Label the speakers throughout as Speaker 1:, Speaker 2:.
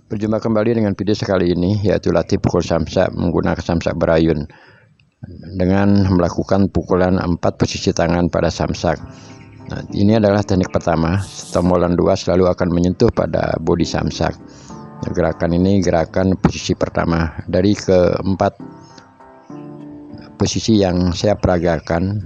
Speaker 1: Berjumpa kembali dengan video sekali ini, yaitu latih pukul samsak menggunakan samsak berayun dengan melakukan pukulan 4 posisi tangan pada samsak. Nah, ini adalah teknik pertama. Tombolan 2 selalu akan menyentuh pada bodi samsak. Nah, gerakan ini gerakan posisi pertama. Dari keempat posisi yang saya peragakan,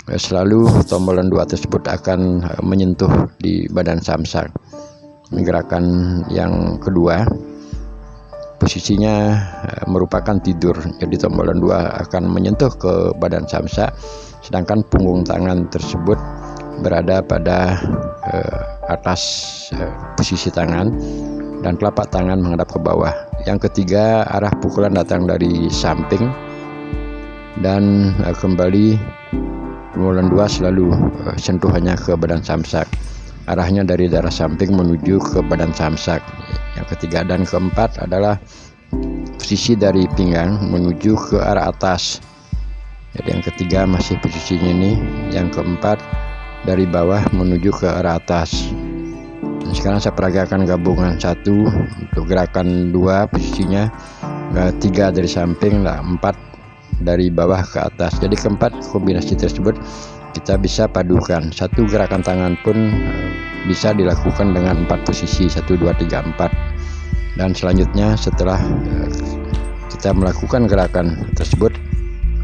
Speaker 1: selalu tombolan 2 tersebut akan menyentuh di badan samsak. Gerakan yang kedua, posisinya merupakan tidur, jadi tombolan 2 akan menyentuh ke badan samsak, sedangkan punggung tangan tersebut berada pada atas posisi tangan dan telapak tangan menghadap ke bawah. Yang ketiga, arah pukulan datang dari samping dan kembali tombolan 2 selalu sentuhannya ke badan samsak. Arahnya dari daerah samping menuju ke badan samsak. Yang ketiga dan keempat adalah posisi dari pinggang menuju ke arah atas. Jadi yang ketiga masih posisinya ini, yang keempat dari bawah menuju ke arah atas. Dan sekarang saya peragakan gabungan satu untuk gerakan 2 posisinya, 3 dari samping, 4 dari bawah ke atas. Jadi keempat kombinasi tersebut kita bisa padukan. Satu gerakan tangan pun bisa dilakukan dengan 4 posisi, 1, 2, 3, 4. Dan selanjutnya setelah kita melakukan gerakan tersebut,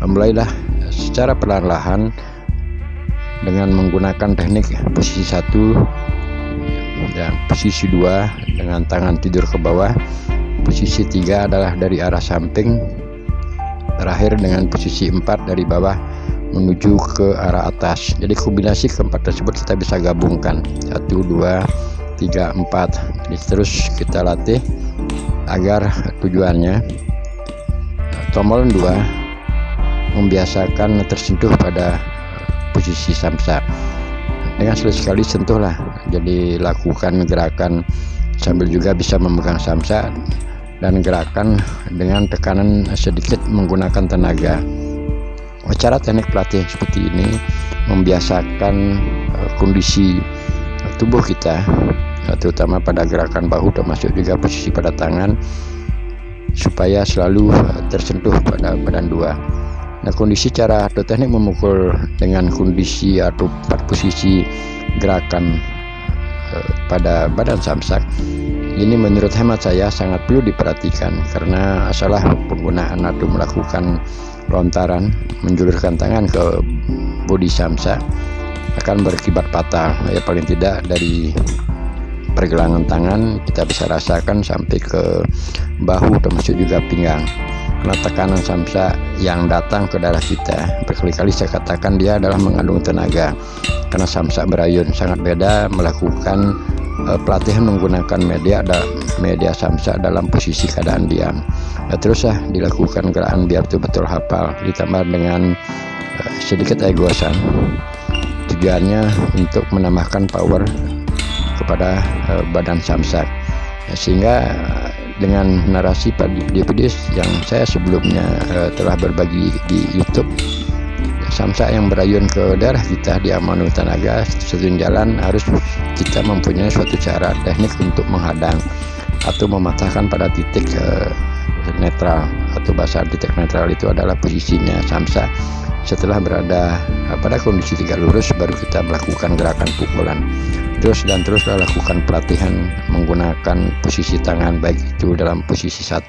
Speaker 1: mulailah secara perlahan-lahan dengan menggunakan teknik posisi 1 dan posisi 2 dengan tangan tidur ke bawah. Posisi 3 adalah dari arah samping. Terakhir dengan posisi 4 dari bawah menuju ke arah atas. Jadi kombinasi keempat tersebut kita bisa gabungkan 1, 2, 3, 4. Jadi terus kita latih agar tujuannya tombolan 2 membiasakan tersentuh pada posisi samsak. Dengan sekali sentuhlah, jadi lakukan gerakan sambil juga bisa memegang samsak dan gerakan dengan tekanan sedikit menggunakan tenaga. Cara teknik pelatihan seperti ini membiasakan kondisi tubuh kita, terutama pada gerakan bahu, termasuk juga posisi pada tangan, supaya selalu tersentuh pada badan 2. Nah, kondisi cara atau teknik memukul dengan kondisi atau 4 posisi gerakan pada badan samsak ini menurut hemat saya sangat perlu diperhatikan, karena salah penggunaan atau melakukan lontaran menjulurkan tangan ke bodi samsak akan berakibat fatal. Ya, paling tidak dari pergelangan tangan kita bisa rasakan sampai ke bahu, termasuk juga pinggang. Karena tekanan samsak yang datang ke darah kita, berkali-kali saya katakan dia adalah mengandung tenaga. Karena samsak berayun sangat beda melakukan pelatihan menggunakan media samsak dalam posisi keadaan diam. Nah, teruslah dilakukan gerakan biar betul-betul hafal, ditambah dengan sedikit egosan. Tujuannya untuk menambahkan power kepada badan samsak, sehingga dengan narasi pada video-video yang saya sebelumnya telah berbagi di YouTube, samsak yang berayun ke darah kita di Amanu Tenaga jalan harus kita mempunyai suatu cara teknik untuk menghadang atau mematahkan pada titik netral, atau bahasa titik netral itu adalah posisinya samsak setelah berada pada kondisi tegak lurus, baru kita melakukan gerakan pukulan. Teruslah lakukan pelatihan menggunakan posisi tangan, baik itu dalam posisi 1,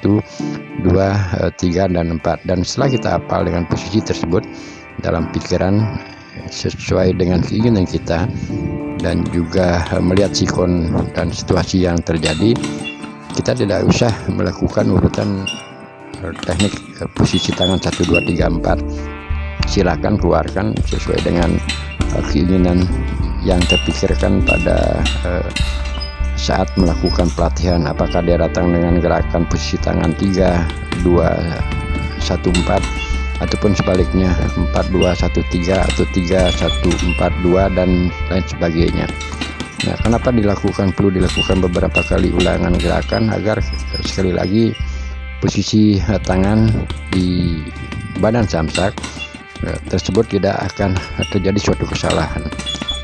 Speaker 1: 2, 3, dan 4. Dan setelah kita hafal dengan posisi tersebut dalam pikiran sesuai dengan keinginan kita dan juga melihat sikon dan situasi yang terjadi, kita tidak usah melakukan urutan teknik posisi tangan 1, 2, 3, 4. Silakan keluarkan sesuai dengan keinginan yang terpikirkan pada saat melakukan pelatihan. Apakah dia datang dengan gerakan posisi tangan 3, 2, 1, 4, ataupun sebaliknya 4, 2, 1, 3, atau 3, 1, 4, 2, dan lain sebagainya. Nah, kenapa perlu dilakukan beberapa kali ulangan gerakan agar sekali lagi posisi tangan di badan samsak tersebut tidak akan terjadi suatu kesalahan.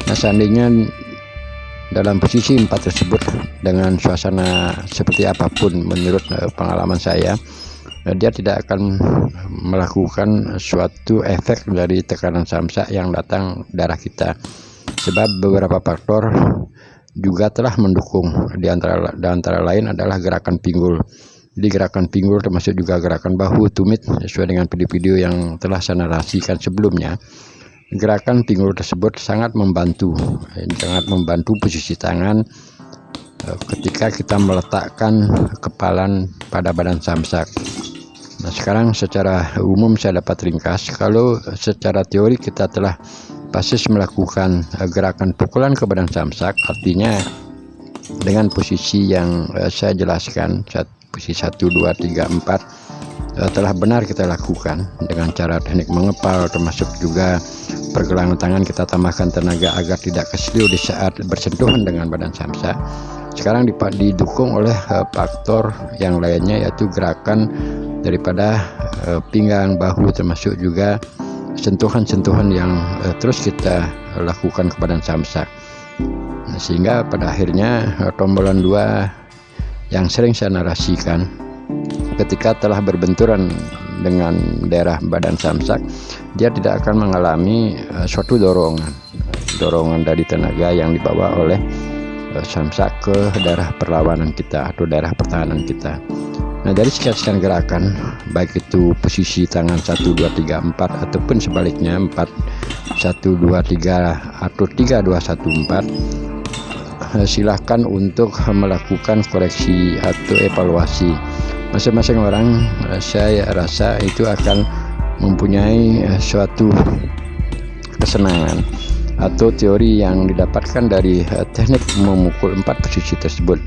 Speaker 1: Nah, seandainya dalam posisi 4 tersebut dengan suasana seperti apapun menurut pengalaman saya, dia tidak akan melakukan suatu efek dari tekanan samsak yang datang darah kita, sebab beberapa faktor juga telah mendukung. Di antara lain adalah gerakan pinggul. Jadi gerakan pinggul termasuk juga gerakan bahu tumit sesuai dengan video-video yang telah saya narasikan sebelumnya. Gerakan pinggul tersebut sangat membantu posisi tangan ketika kita meletakkan kepalan pada badan samsak. Nah, sekarang secara umum saya dapat ringkas, kalau secara teori kita telah pasti melakukan gerakan pukulan ke badan samsak, artinya dengan posisi yang saya jelaskan, posisi 1, 2, 3, 4 telah benar kita lakukan dengan cara teknik mengepal, termasuk juga pergelangan tangan kita tambahkan tenaga agar tidak keselio di saat bersentuhan dengan badan samsak. Sekarang didukung oleh faktor yang lainnya, yaitu gerakan daripada pinggang, bahu, termasuk juga sentuhan-sentuhan yang terus kita lakukan ke badan samsak. Nah, sehingga pada akhirnya tombolan 2 yang sering saya narasikan, ketika telah berbenturan dengan daerah badan samsak, dia tidak akan mengalami suatu dorongan dari tenaga yang dibawa oleh samsak ke daerah perlawanan kita atau daerah pertahanan kita. Nah, dari sekian gerakan, baik itu posisi tangan 1, 2, 3, 4 ataupun sebaliknya 4, 1, 2, 3 atau 3, 2, 1, 4, silahkan untuk melakukan koreksi atau evaluasi. Masing-masing orang saya rasa itu akan mempunyai suatu kesenangan atau teori yang didapatkan dari teknik memukul 4 posisi tersebut.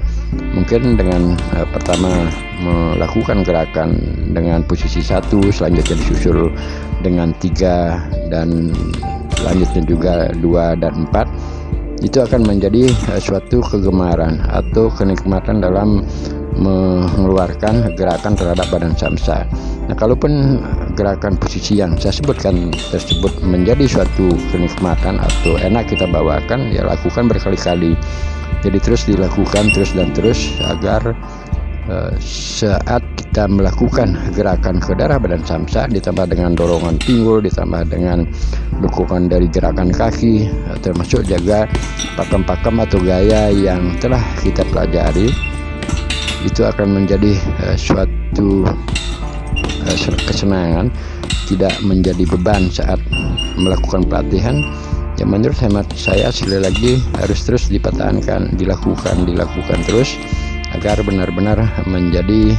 Speaker 1: Mungkin dengan pertama melakukan gerakan dengan posisi 1, selanjutnya disusul dengan 3, dan selanjutnya juga 2 dan 4, itu akan menjadi suatu kegemaran atau kenikmatan dalam mengeluarkan gerakan terhadap badan samsak. Nah, kalaupun gerakan posisi yang saya sebutkan tersebut menjadi suatu kenikmatan atau enak kita bawakan, ya lakukan berkali-kali. Jadi terus dilakukan terus agar saat kita melakukan gerakan ke daerah badan samsak, ditambah dengan dorongan pinggul, ditambah dengan dukungan dari gerakan kaki, termasuk jaga pakem-pakem atau gaya yang telah kita pelajari, itu akan menjadi suatu kesenangan, tidak menjadi beban saat melakukan pelatihan. Yang menurut hemat saya sekali lagi harus terus dipertahankan, dilakukan terus agar benar-benar menjadi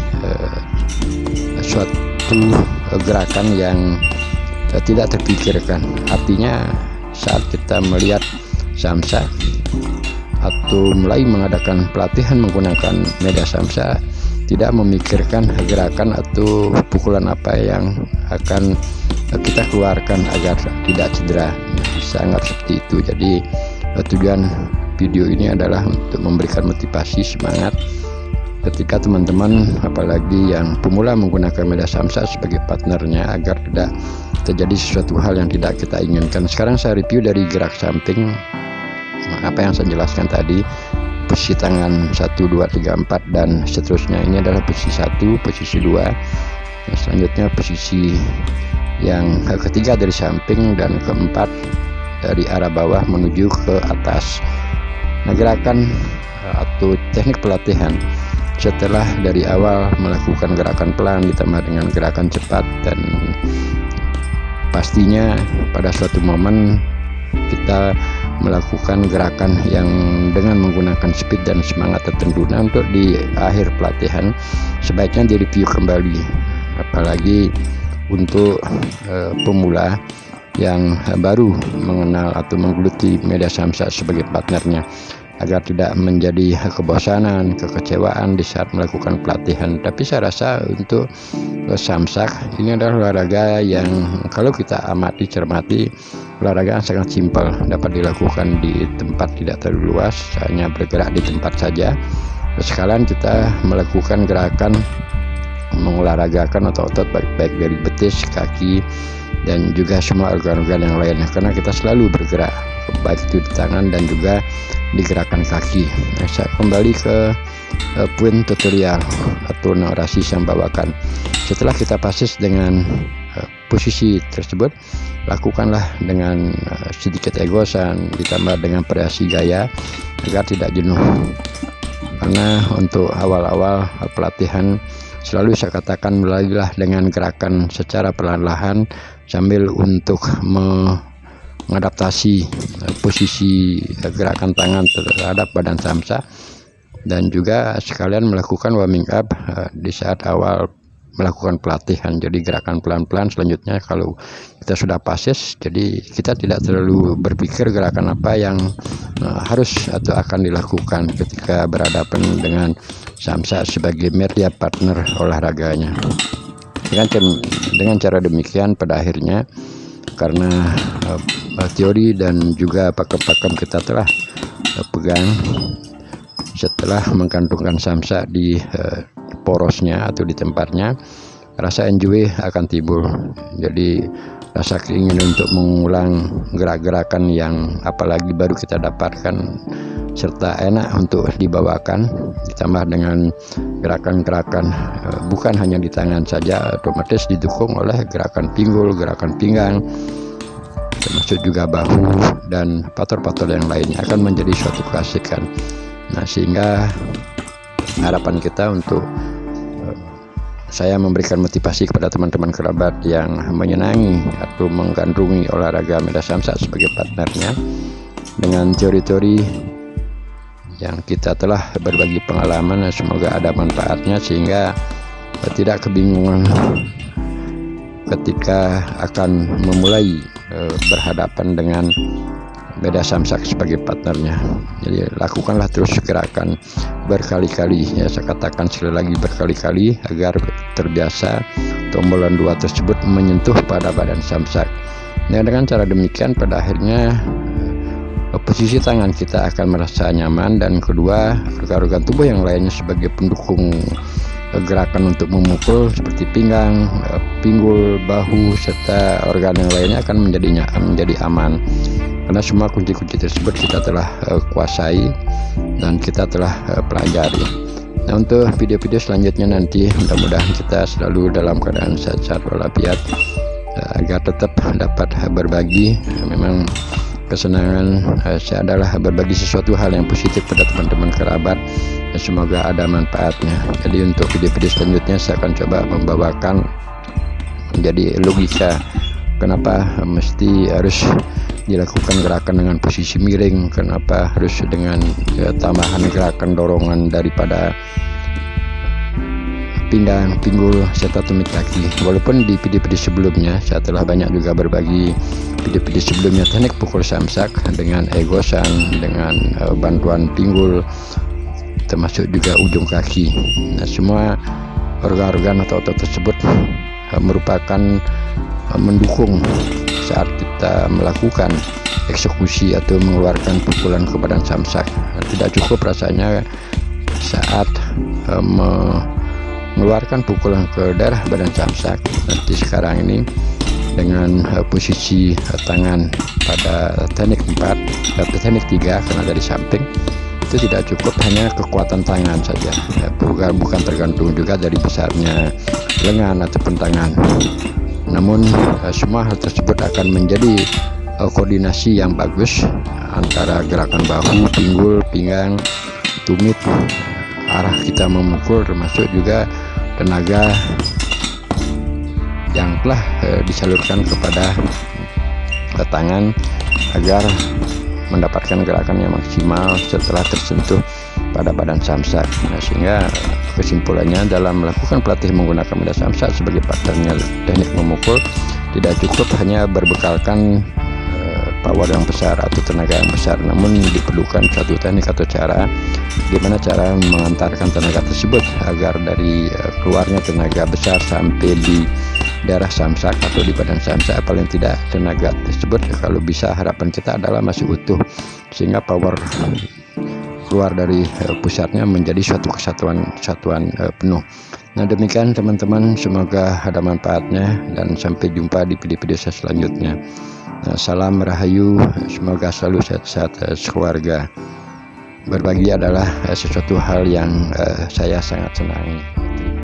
Speaker 1: suatu gerakan yang tidak terpikirkan. Artinya saat kita melihat samsak atau mulai mengadakan pelatihan menggunakan media samsak, tidak memikirkan gerakan atau pukulan apa yang akan kita keluarkan agar tidak cedera. Sangat seperti itu. Jadi tujuan video ini adalah untuk memberikan motivasi, semangat ketika teman-teman apalagi yang pemula menggunakan media samsak sebagai partnernya, agar tidak terjadi sesuatu hal yang tidak kita inginkan. Sekarang saya review dari gerak samping apa yang saya jelaskan tadi, posisi tangan 1, 2, 3, 4 dan seterusnya. Ini adalah posisi 1, posisi 2. Nah, selanjutnya posisi yang ketiga dari samping, dan keempat dari arah bawah menuju ke atas. Nah, gerakan atau teknik pelatihan setelah dari awal melakukan gerakan pelan ditambah dengan gerakan cepat, dan pastinya pada suatu momen kita melakukan gerakan yang dengan menggunakan speed dan semangat tertentu. Nah, untuk di akhir pelatihan sebaiknya direview kembali, apalagi untuk pemula yang baru mengenal atau menggeluti media samsak sebagai partnernya, agar tidak menjadi kebosanan, kekecewaan di saat melakukan pelatihan. Tapi saya rasa untuk samsak ini adalah olahraga yang kalau kita amati, cermati, olahraga yang sangat simpel, dapat dilakukan di tempat tidak terlalu luas, hanya bergerak di tempat saja. Sekalian kita melakukan gerakan mengolahragakan otot-otot baik dari betis, kaki, dan juga semua organ-organ yang lainnya, karena kita selalu bergerak baik itu di tangan dan juga di gerakan kaki. Nah, saya kembali ke poin tutorial atau narasi yang bawakan. Setelah kita pasis dengan posisi tersebut, lakukanlah dengan sedikit egosan ditambah dengan variasi gaya agar tidak jenuh. Karena untuk awal-awal pelatihan selalu saya katakan mulailah dengan gerakan secara perlahan-lahan sambil untuk mengadaptasi posisi gerakan tangan terhadap badan samsa, dan juga sekalian melakukan warming up di saat awal melakukan pelatihan. Jadi gerakan pelan-pelan selanjutnya kalau kita sudah pasis, jadi kita tidak terlalu berpikir gerakan apa yang harus atau akan dilakukan ketika berhadapan dengan samsa sebagai media partner olahraganya. Dengan cara demikian pada akhirnya, karena teori dan juga pakem-pakem kita telah pegang, setelah menggantungkan samsa di porosnya atau di tempatnya, rasa enjoy akan timbul. Jadi rasa keinginan untuk mengulang gerak-gerakan yang apalagi baru kita dapatkan serta enak untuk dibawakan, ditambah dengan gerakan-gerakan bukan hanya di tangan saja, otomatis didukung oleh gerakan pinggul, gerakan pinggang, termasuk juga bahu dan faktor-faktor yang lainnya, akan menjadi suatu keasikan. Nah, sehingga harapan kita untuk saya memberikan motivasi kepada teman-teman kerabat yang menyenangi atau menggandrungi olahraga media samsa sebagai partnernya dengan teori-teori yang kita telah berbagi pengalaman. Semoga ada manfaatnya sehingga tidak kebingungan ketika akan memulai berhadapan dengan media samsa sebagai partnernya. Jadi lakukanlah terus gerakan berkali-kali, ya saya katakan sekali lagi berkali-kali, agar terbiasa tombolan 2 tersebut menyentuh pada badan samsak. Nah, dengan cara demikian pada akhirnya posisi tangan kita akan merasa nyaman, dan kedua organ-organ tubuh yang lainnya sebagai pendukung gerakan untuk memukul seperti pinggang, pinggul, bahu serta organ yang lainnya akan menjadi aman, karena semua kunci-kunci tersebut kita telah kuasai dan kita telah pelajari. Nah, untuk video-video selanjutnya nanti mudah-mudahan kita selalu dalam keadaan sehat walafiat, agar tetap dapat berbagi. Memang kesenangan saya adalah berbagi sesuatu hal yang positif pada teman-teman kerabat, dan semoga ada manfaatnya. Jadi untuk video-video selanjutnya saya akan coba membawakan menjadi logika kenapa mesti harus dilakukan gerakan dengan posisi miring, kenapa harus dengan tambahan gerakan dorongan daripada pinggang, pinggul, serta tumit kaki. Walaupun di video-video sebelumnya saya telah banyak juga berbagi video-video sebelumnya teknik pukul samsak dengan egosan, dengan bantuan pinggul, termasuk juga ujung kaki. Nah, semua organ-organ atau otot tersebut merupakan mendukung saat kita melakukan eksekusi atau mengeluarkan pukulan ke badan samsak. Tidak cukup rasanya saat mengeluarkan pukulan ke daerah badan samsak. Nanti sekarang ini dengan posisi tangan pada teknik 4 atau teknik 3, karena dari samping itu tidak cukup hanya kekuatan tangan saja, bukan tergantung juga dari besarnya lengan ataupun tangan. Namun semua hal tersebut akan menjadi koordinasi yang bagus antara gerakan bahu, pinggul, pinggang, tumit, arah kita memukul, termasuk juga tenaga yang telah disalurkan kepada tangan agar mendapatkan gerakan yang maksimal setelah tersentuh pada badan samsak. Nah, sehingga kesimpulannya dalam melakukan pelatihan menggunakan media samsak sebagai partnernya teknik memukul, tidak cukup hanya berbekalkan power yang besar atau tenaga yang besar, namun diperlukan suatu teknik atau cara gimana cara mengantarkan tenaga tersebut agar dari keluarnya tenaga besar sampai di daerah samsak atau di badan samsak, paling tidak tenaga tersebut kalau bisa harapan kita adalah masih utuh, sehingga power keluar dari pusatnya menjadi suatu kesatuan penuh. Nah demikian teman-teman, semoga ada manfaatnya dan sampai jumpa di video saya selanjutnya. Nah, salam rahayu, semoga selalu sehat-sehat keluarga. Berbagi adalah sesuatu hal yang saya sangat senangi.